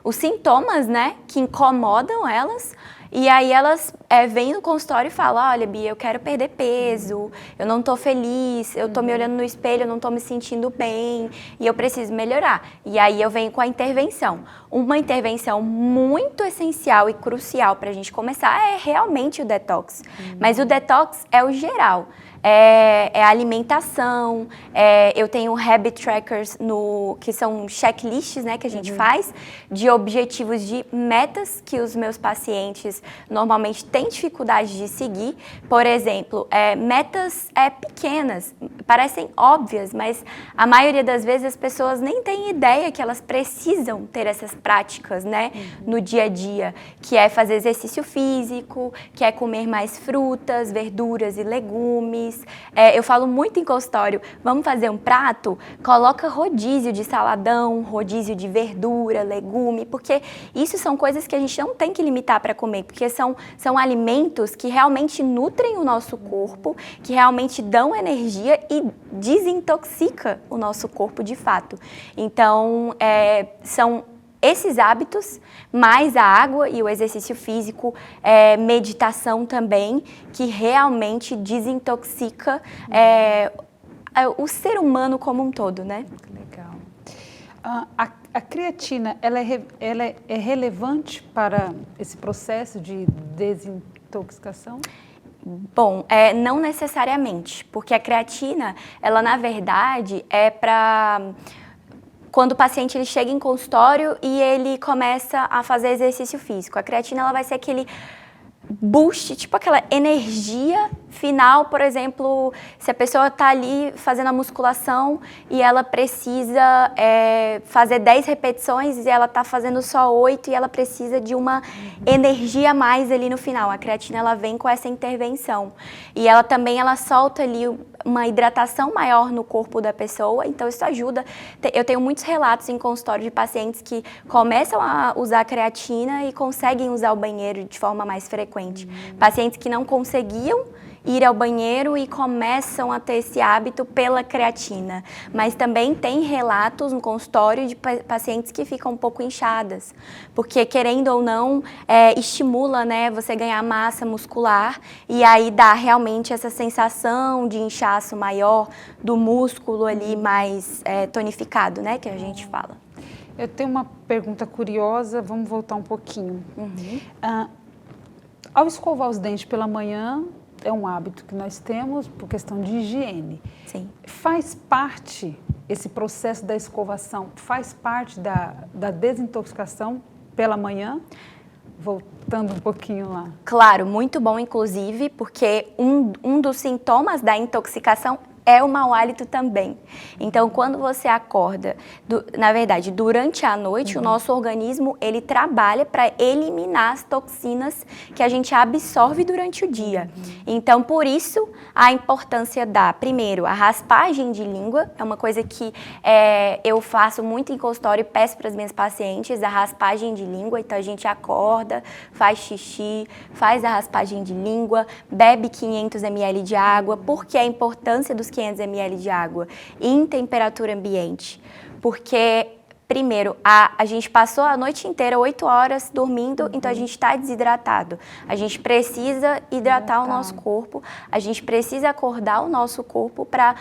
os sintomas, né, que incomodam elas. E aí elas vêm no consultório e falam, olha, Bia, eu quero perder peso, eu não tô feliz, eu tô me olhando no espelho, eu não tô me sentindo bem e eu preciso melhorar. E aí eu venho com a intervenção. Uma intervenção muito essencial e crucial para a gente começar é realmente o detox. Mas o detox é o geral. É alimentação, eu tenho habit trackers que são checklists, né, que a gente faz de objetivos de metas que os meus pacientes normalmente têm dificuldade de seguir. Por exemplo, metas pequenas, parecem óbvias, mas a maioria das vezes as pessoas nem têm ideia que elas precisam ter essas práticas, né, no dia a dia, que é fazer exercício físico, que é comer mais frutas, verduras e legumes. Eu falo muito em consultório, vamos fazer um prato? Coloca rodízio de saladão, rodízio de verdura, legume, porque isso são coisas que a gente não tem que limitar para comer, porque são alimentos que realmente nutrem o nosso corpo, que realmente dão energia e desintoxica o nosso corpo de fato. Então, são esses hábitos, mais a água e o exercício físico, meditação também, que realmente desintoxica o ser humano como um todo, né? Legal. A creatina, ela é relevante para esse processo de desintoxicação? Bom, não necessariamente, porque a creatina, ela na verdade é para quando o paciente ele chega em consultório e ele começa a fazer exercício físico. A creatina ela vai ser aquele boost, tipo aquela energia final, por exemplo, se a pessoa está ali fazendo a musculação e ela precisa fazer 10 repetições e ela está fazendo só 8 e ela precisa de uma energia a mais ali no final. A creatina ela vem com essa intervenção e ela também solta ali uma hidratação maior no corpo da pessoa, então isso ajuda. Eu tenho muitos relatos em consultório de pacientes que começam a usar creatina e conseguem usar o banheiro de forma mais frequente. Pacientes que não conseguiam ir ao banheiro e começam a ter esse hábito pela creatina. Mas também tem relatos no consultório de pacientes que ficam um pouco inchadas, porque querendo ou não, estimula, né, você ganhar massa muscular e aí dá realmente essa sensação de inchaço maior do músculo ali mais tonificado, né, que a gente fala. Eu tenho uma pergunta curiosa, vamos voltar um pouquinho. Ao escovar os dentes pela manhã, é um hábito que nós temos por questão de higiene. Sim. Faz parte, esse processo da escovação, faz parte da desintoxicação pela manhã? Voltando um pouquinho lá. Claro, muito bom, inclusive, porque um dos sintomas da intoxicação é o mau hálito também. Então, quando você acorda, na verdade, durante a noite, o nosso organismo, ele trabalha para eliminar as toxinas que a gente absorve durante o dia. Então, por isso, a importância primeiro, a raspagem de língua, é uma coisa que eu faço muito em consultório e peço para as minhas pacientes, a raspagem de língua. Então, a gente acorda, faz xixi, faz a raspagem de língua, bebe 500 ml de água. Por que a importância dos 500 ml de água em temperatura ambiente? Porque, primeiro, a gente passou a noite inteira, 8 horas dormindo, então a gente está desidratado. A gente precisa hidratar o nosso corpo, a gente precisa acordar o nosso corpo para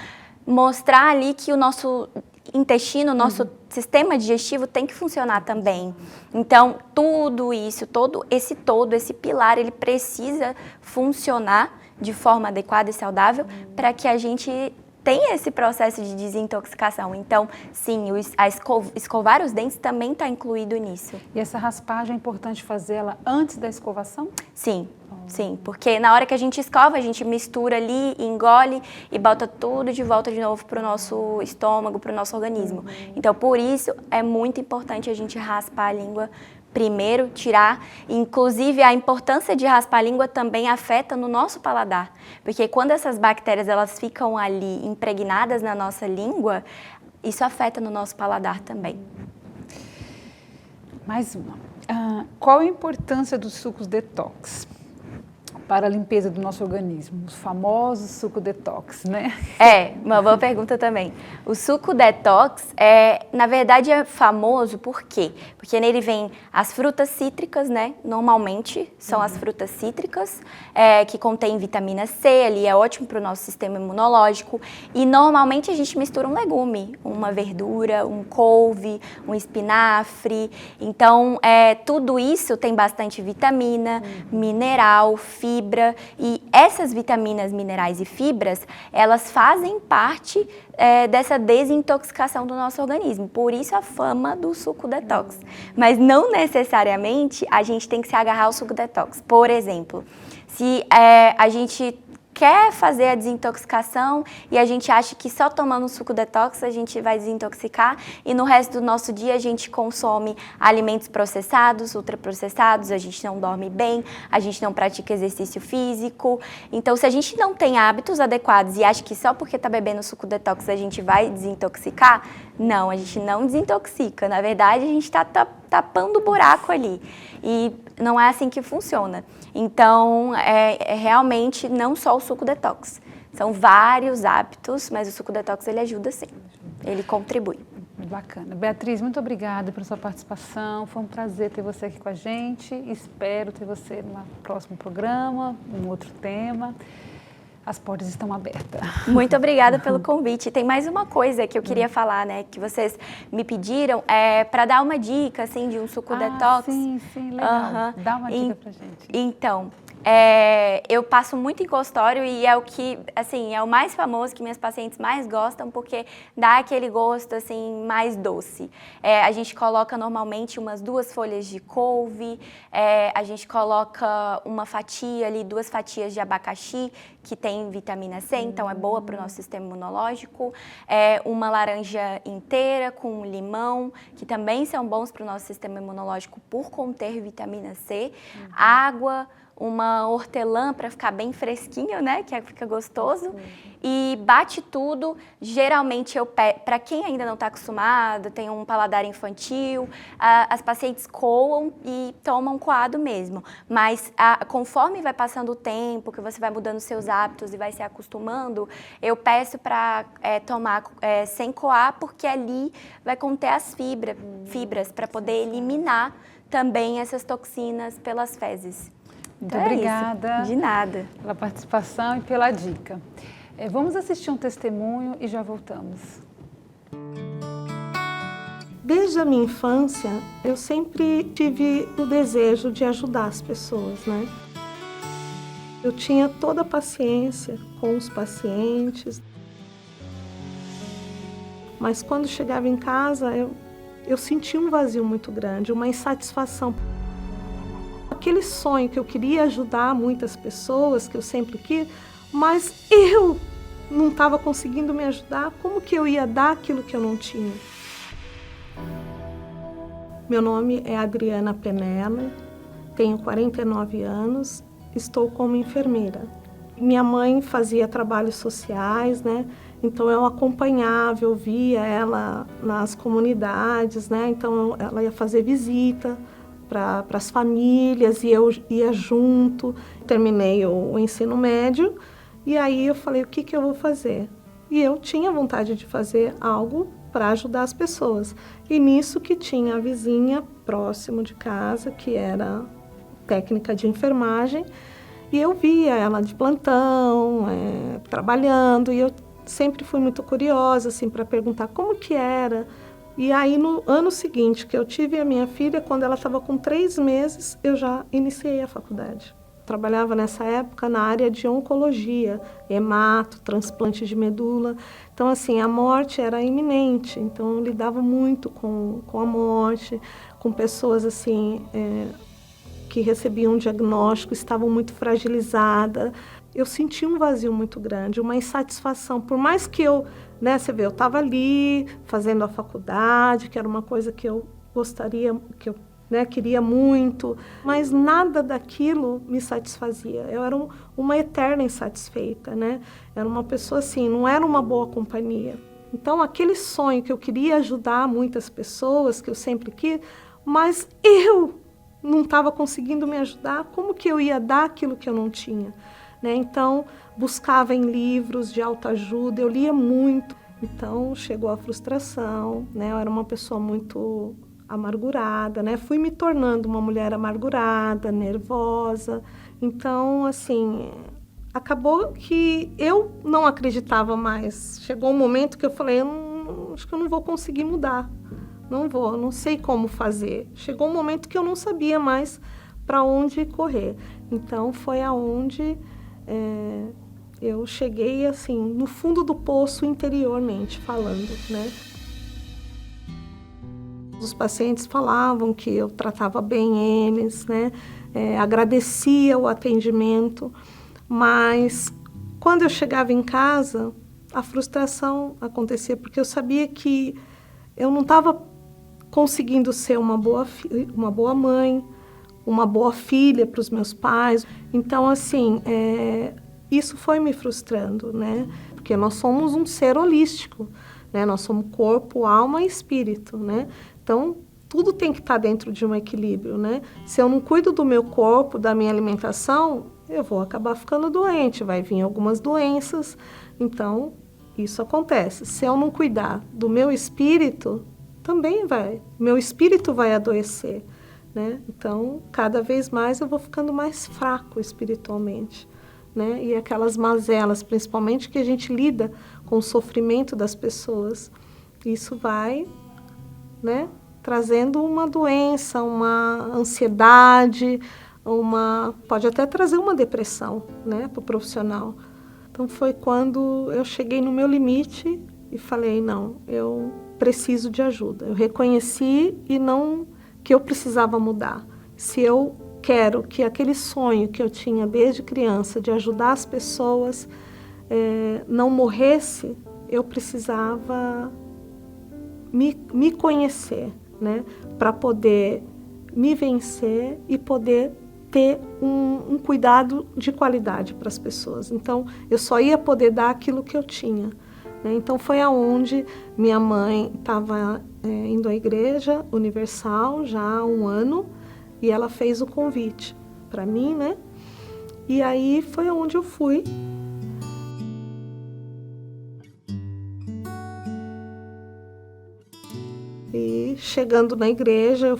mostrar ali que o nosso intestino, o nosso sistema digestivo tem que funcionar também. Então, tudo isso, esse pilar, ele precisa funcionar de forma adequada e saudável para que a gente tenha esse processo de desintoxicação. Então, sim, escovar os dentes também está incluído nisso. E essa raspagem é importante fazê-la antes da escovação? Sim. Sim, porque na hora que a gente escova, a gente mistura ali, engole e bota tudo de volta de novo para o nosso estômago, para o nosso organismo. Então, por isso, é muito importante a gente raspar a língua primeiro, tirar. Inclusive, a importância de raspar a língua também afeta no nosso paladar. Porque quando essas bactérias elas ficam ali impregnadas na nossa língua, isso afeta no nosso paladar também. Mais uma. Qual a importância dos sucos detox para a limpeza do nosso organismo? Os famosos suco detox, né? Uma boa pergunta também. O suco detox, na verdade, é famoso por quê? Porque nele vem as frutas cítricas, né? Normalmente são as frutas cítricas, que contém vitamina C, ali é ótimo para o nosso sistema imunológico. E normalmente a gente mistura um legume, uma verdura, um couve, um espinafre. Então, tudo isso tem bastante vitamina, mineral, fibra. E essas vitaminas, minerais e fibras, elas fazem parte dessa desintoxicação do nosso organismo. Por isso a fama do suco detox. Mas não necessariamente a gente tem que se agarrar ao suco detox. Por exemplo, se a gente quer fazer a desintoxicação e a gente acha que só tomando suco detox a gente vai desintoxicar e no resto do nosso dia a gente consome alimentos processados, ultraprocessados, a gente não dorme bem, a gente não pratica exercício físico. Então, se a gente não tem hábitos adequados e acha que só porque está bebendo suco detox a gente vai desintoxicar, não, a gente não desintoxica. Na verdade, a gente está tapando o buraco ali. E não é assim que funciona. Então, realmente não só o suco detox. São vários hábitos, mas o suco detox ele ajuda sim. Ele contribui. Bacana. Beatriz, muito obrigada pela sua participação. Foi um prazer ter você aqui com a gente. Espero ter você no próximo programa, um outro tema. As portas estão abertas. Muito obrigada pelo convite. Tem mais uma coisa que eu queria falar, né? Que vocês me pediram para dar uma dica, assim, de um suco detox. Sim, legal. Dá uma dica pra gente. Então, eu passo muito em consultório e é o que, assim, é o mais famoso que minhas pacientes mais gostam porque dá aquele gosto, assim, mais doce. A gente coloca normalmente umas 2 folhas de couve, a gente coloca uma fatia ali, 2 fatias de abacaxi, que tem vitamina C, então é boa para o nosso sistema imunológico, uma laranja inteira com limão, que também são bons para o nosso sistema imunológico por conter vitamina C, água, uma hortelã para ficar bem fresquinho, né, que fica gostoso, e bate tudo. Geralmente para quem ainda não está acostumado, tem um paladar infantil, as pacientes coam e tomam coado mesmo, mas conforme vai passando o tempo, que você vai mudando seus hábitos e vai se acostumando, eu peço para tomar sem coar, porque ali vai conter as fibras para poder eliminar também essas toxinas pelas fezes. Muito obrigada. De nada. Pela participação e pela dica. Vamos assistir um testemunho e já voltamos. Desde a minha infância, eu sempre tive o desejo de ajudar as pessoas, né? Eu tinha toda a paciência com os pacientes. Mas quando chegava em casa, eu sentia um vazio muito grande, uma insatisfação. Aquele sonho que eu queria ajudar muitas pessoas, que eu sempre quis, mas eu não estava conseguindo me ajudar, como que eu ia dar aquilo que eu não tinha? Meu nome é Adriana Penello, tenho 49 anos, estou como enfermeira. Minha mãe fazia trabalhos sociais, né? Então eu acompanhava, eu via ela nas comunidades, né? Então ela ia fazer visita para as famílias e eu ia junto. Terminei o ensino médio e aí eu falei, o que eu vou fazer? E eu tinha vontade de fazer algo para ajudar as pessoas. E nisso que tinha a vizinha próximo de casa, que era técnica de enfermagem, e eu via ela de plantão, trabalhando, e eu sempre fui muito curiosa, assim, para perguntar como que era. E aí, no ano seguinte que eu tive a minha filha, quando ela estava com 3 meses, eu já iniciei a faculdade. Trabalhava nessa época na área de oncologia, hemato, transplante de medula. Então, assim, a morte era iminente. Então, eu lidava muito com a morte, com pessoas, assim, que recebiam um diagnóstico, estavam muito fragilizadas. Eu senti um vazio muito grande, uma insatisfação. Por mais que eu, né, você vê, eu estava ali fazendo a faculdade, que era uma coisa que eu gostaria, que eu queria muito, mas nada daquilo me satisfazia. Eu era uma eterna insatisfeita, né? Era uma pessoa assim, não era uma boa companhia. Então, aquele sonho que eu queria ajudar muitas pessoas, que eu sempre quis, mas eu não estava conseguindo me ajudar, como que eu ia dar aquilo que eu não tinha? Né? Então, buscava em livros de autoajuda, eu lia muito. Então, chegou a frustração, né? Eu era uma pessoa muito amargurada, né? Fui me tornando uma mulher amargurada, nervosa. Então, assim, acabou que eu não acreditava mais. Chegou um momento que eu falei, acho que eu não vou conseguir mudar. Não sei como fazer. Chegou um momento que eu não sabia mais para onde correr. Então, foi aonde eu cheguei, assim, no fundo do poço interiormente falando, né? Os pacientes falavam que eu tratava bem eles, né? Agradecia o atendimento, mas quando eu chegava em casa, a frustração acontecia, porque eu sabia que eu não estava conseguindo ser uma boa mãe, uma boa filha para os meus pais. Então, assim, isso foi me frustrando, né? Porque nós somos um ser holístico, né? Nós somos corpo, alma e espírito, né? Então, tudo tem que estar dentro de um equilíbrio, né? Se eu não cuido do meu corpo, da minha alimentação, eu vou acabar ficando doente, vai vir algumas doenças. Então, isso acontece. Se eu não cuidar do meu espírito, também meu espírito vai adoecer, né? Então, cada vez mais eu vou ficando mais fraco espiritualmente, né? E aquelas mazelas, principalmente que a gente lida com o sofrimento das pessoas, isso vai, né, trazendo uma doença, uma ansiedade, pode até trazer uma depressão, né, para o profissional. Então foi quando eu cheguei no meu limite e falei, não, eu preciso de ajuda. Eu reconheci que eu precisava mudar. Se eu quero que aquele sonho que eu tinha desde criança de ajudar as pessoas não morresse, eu precisava me conhecer, né, para poder me vencer e poder ter um cuidado de qualidade para as pessoas. Então, eu só ia poder dar aquilo que eu tinha, né? Então, foi aonde minha mãe estava indo à Igreja Universal já há 1 ano e ela fez o convite para mim, né? E aí foi aonde eu fui. E chegando na igreja,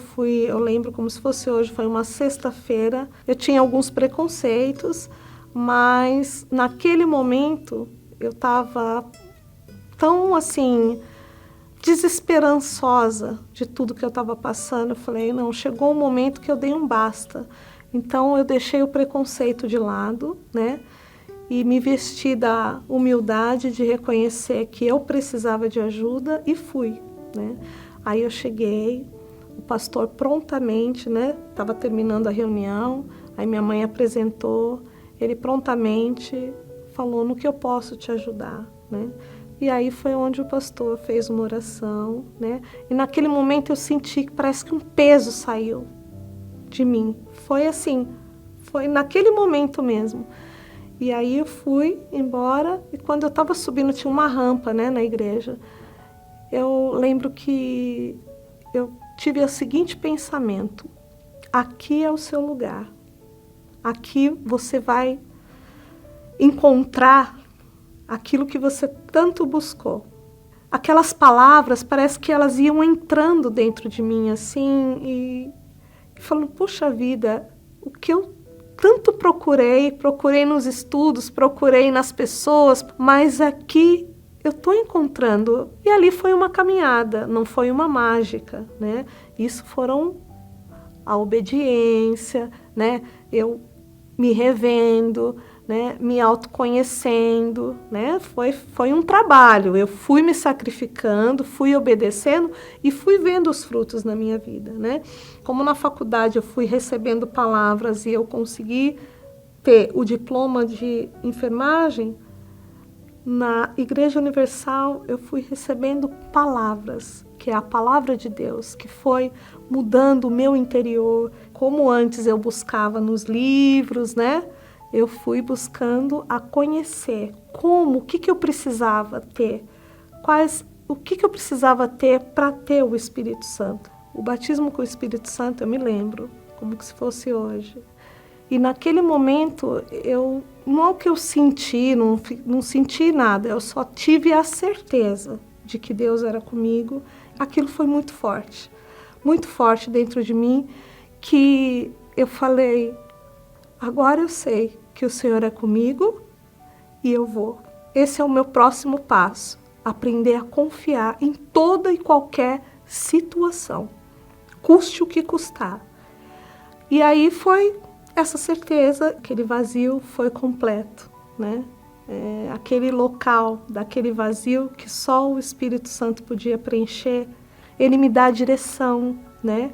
eu lembro como se fosse hoje, foi uma sexta-feira. Eu tinha alguns preconceitos, mas naquele momento eu estava tão, assim, desesperançosa de tudo que eu estava passando. Eu falei, não, chegou um momento que eu dei um basta. Então eu deixei o preconceito de lado, né? E me vesti da humildade de reconhecer que eu precisava de ajuda e fui, né? Aí eu cheguei, o pastor prontamente, né, estava terminando a reunião, aí minha mãe apresentou, ele prontamente falou: no que eu posso te ajudar, né? E aí foi onde o pastor fez uma oração, né? E naquele momento eu senti que parece que um peso saiu de mim. Foi assim, foi naquele momento mesmo. E aí eu fui embora e quando eu estava subindo, tinha uma rampa, né, na igreja. Eu lembro que eu tive o seguinte pensamento: aqui é o seu lugar. Aqui você vai encontrar aquilo que você tanto buscou. Aquelas palavras, parece que elas iam entrando dentro de mim, assim, e falando: puxa vida, o que eu tanto procurei nos estudos, procurei nas pessoas, mas aqui eu estou encontrando. E ali foi uma caminhada, não foi uma mágica, né? Isso foram a obediência, né? Eu me revendo, né? Me autoconhecendo, né? Foi um trabalho. Eu fui me sacrificando, fui obedecendo e fui vendo os frutos na minha vida, né? Como na faculdade eu fui recebendo palavras e eu consegui ter o diploma de enfermagem, na Igreja Universal eu fui recebendo palavras, que é a palavra de Deus, que foi mudando o meu interior. Como antes eu buscava nos livros, né? Eu fui buscando a conhecer o que eu precisava ter, o que eu precisava ter para ter o Espírito Santo. O batismo com o Espírito Santo, eu me lembro, como se fosse hoje. E naquele momento, não é o que eu senti, não senti nada, eu só tive a certeza de que Deus era comigo. Aquilo foi muito forte dentro de mim, que eu falei: agora eu sei que o Senhor é comigo e eu vou. Esse é o meu próximo passo, aprender a confiar em toda e qualquer situação, custe o que custar. E aí foi essa certeza, aquele vazio foi completo, né? Aquele local daquele vazio que só o Espírito Santo podia preencher, ele me dá direção, né?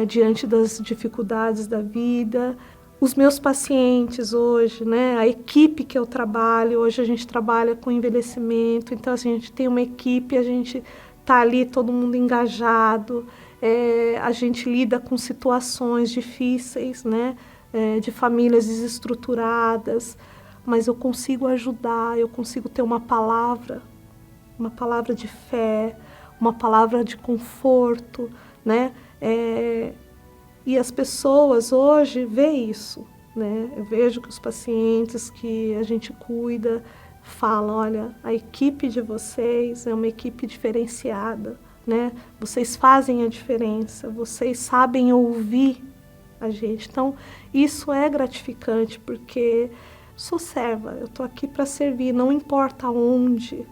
Diante das dificuldades da vida. Os meus pacientes hoje, né? A equipe que eu trabalho, hoje a gente trabalha com envelhecimento, então assim, a gente tem uma equipe, a gente está ali todo mundo engajado, a gente lida com situações difíceis, né? De famílias desestruturadas, mas eu consigo ajudar, eu consigo ter uma palavra de fé, uma palavra de conforto, né? E as pessoas hoje veem isso, né? Eu vejo que os pacientes que a gente cuida falam: olha, a equipe de vocês é uma equipe diferenciada, né? Vocês fazem a diferença, vocês sabem ouvir a gente. Então, isso é gratificante, porque sou serva, eu estou aqui para servir, não importa onde,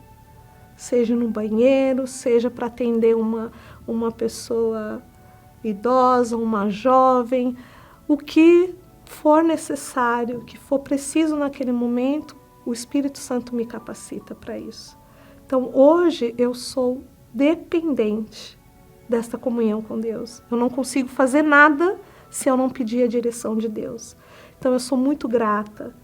seja no banheiro, seja para atender uma pessoa idosa, uma jovem, o que for necessário, o que for preciso naquele momento, o Espírito Santo me capacita para isso. Então, hoje eu sou dependente desta comunhão com Deus. Eu não consigo fazer nada se eu não pedir a direção de Deus. Então eu sou muito grata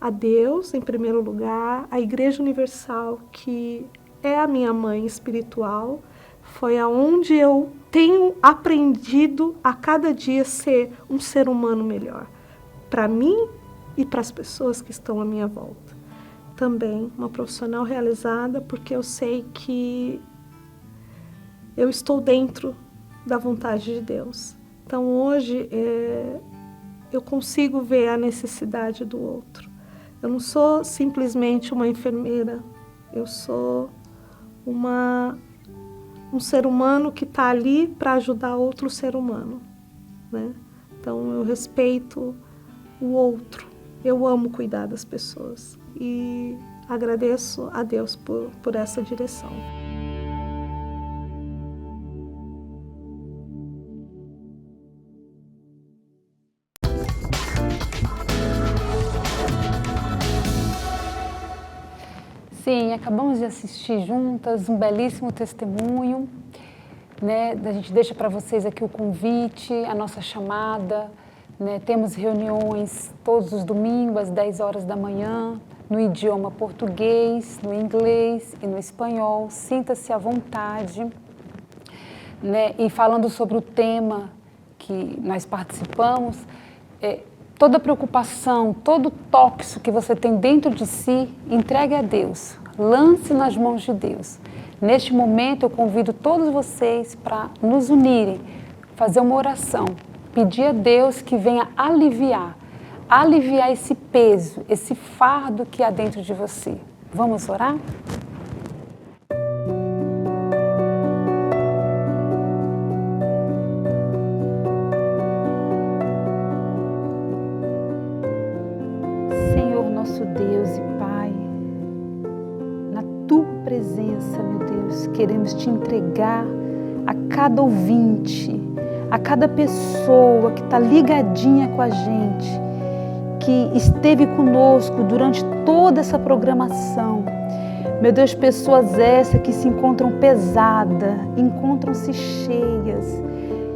a Deus, em primeiro lugar, a Igreja Universal, que é a minha mãe espiritual, foi aonde eu tenho aprendido a cada dia ser um ser humano melhor, para mim e para as pessoas que estão à minha volta. Também uma profissional realizada, porque eu sei que eu estou dentro da vontade de Deus. Então hoje eu consigo ver a necessidade do outro. Eu não sou simplesmente uma enfermeira, eu sou um ser humano que está ali para ajudar outro ser humano, né? Então eu respeito o outro, eu amo cuidar das pessoas e agradeço a Deus por essa direção. Sim, acabamos de assistir juntas um belíssimo testemunho, né? A gente deixa para vocês aqui o convite, a nossa chamada, né? Temos reuniões todos os domingos às 10 horas da manhã, no idioma português, no inglês e no espanhol. Sinta-se à vontade, né? E falando sobre o tema que nós participamos, toda preocupação, todo tóxico que você tem dentro de si, entregue a Deus, lance nas mãos de Deus. Neste momento eu convido todos vocês para nos unirem, fazer uma oração, pedir a Deus que venha aliviar esse peso, esse fardo que há dentro de você. Vamos orar? Senhor nosso Deus e Pai, na Tua presença, meu Deus, queremos Te entregar a cada ouvinte, a cada pessoa que está ligadinha com a gente, que esteve conosco durante toda essa programação. Meu Deus, pessoas essas que se encontram pesadas, encontram-se cheias.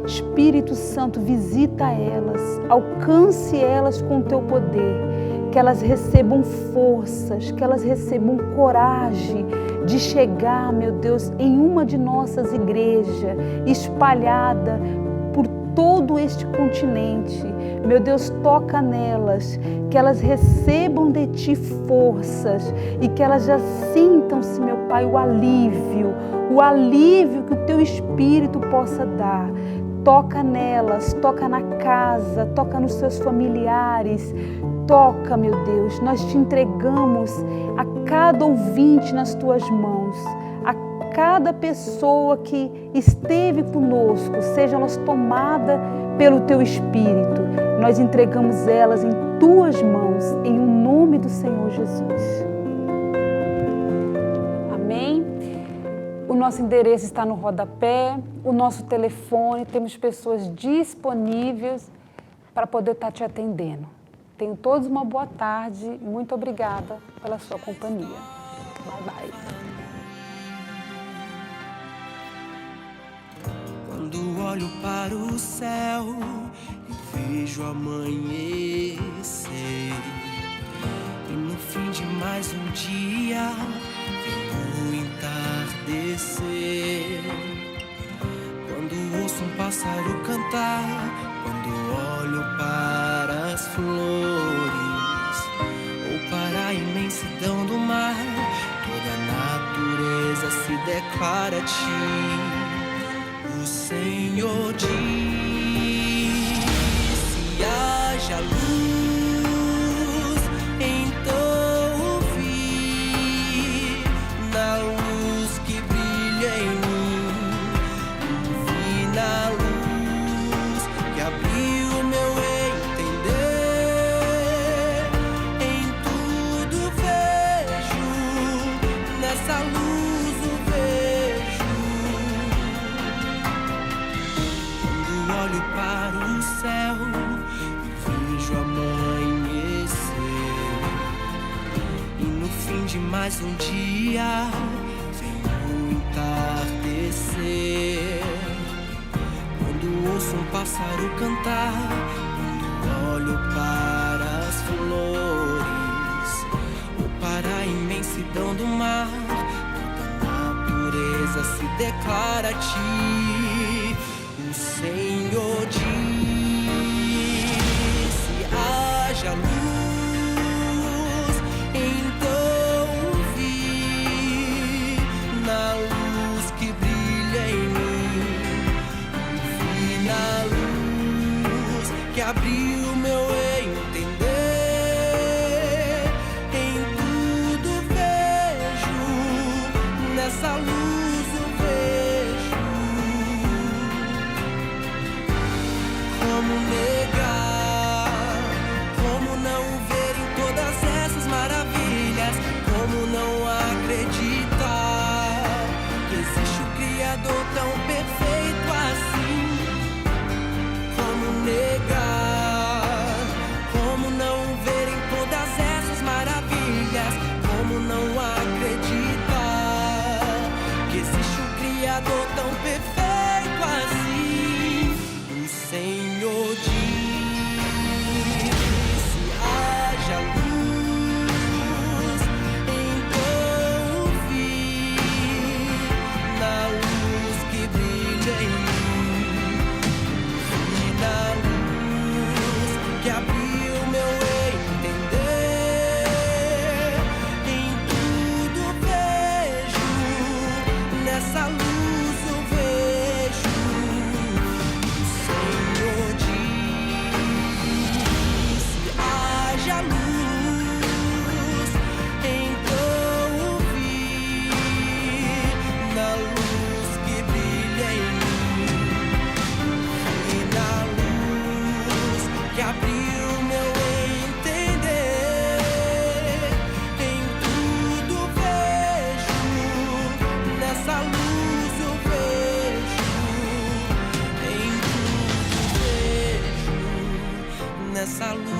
Espírito Santo, visita elas, alcance elas com o Teu poder, que elas recebam forças, que elas recebam coragem de chegar, meu Deus, em uma de nossas igrejas, espalhada por todo este continente. Meu Deus, toca nelas, que elas recebam de Ti forças e que elas já sintam-se, meu Pai, o alívio que o Teu Espírito possa dar. Toca nelas, toca na casa, toca nos seus familiares, toca, meu Deus, nós Te entregamos a cada ouvinte nas Tuas mãos, a cada pessoa que esteve conosco, sejam elas tomadas pelo Teu Espírito, nós entregamos elas em Tuas mãos, em o nome do Senhor Jesus. Amém? O nosso endereço está no rodapé, o nosso telefone, temos pessoas disponíveis para poder estar te atendendo. Tenham todos uma boa tarde, muito obrigada pela sua companhia. Bye, bye. Quando olho para o céu e vejo amanhecer, e no fim de mais um dia vem o entardecer. Quando ouço um pássaro cantar, quando olho para as flores, ou para a imensidão do mar, toda a natureza se declara a Ti. O Senhor diz: se haja luz, então vi na luz que brilha em mim, vi na luz que abriu meu entender. Em tudo vejo, nessa luz o vejo. Quando olho para o céu e vejo amanhecer, e no fim de mais um dia vem o entardecer. Quando ouço um pássaro cantar, quando olho para as flores, ou para a imensidão do mar, toda a natureza se declara a Ti. O Senhor diz: se haja luz, então vi na luz que brilha em mim, vi na luz que abriu meu entender. Em tudo vejo, nessa luz o vejo. Como negar, como não ver em todas essas maravilhas, como não acreditar que existe um Criador tão perfeito assim. Como negar, essa luz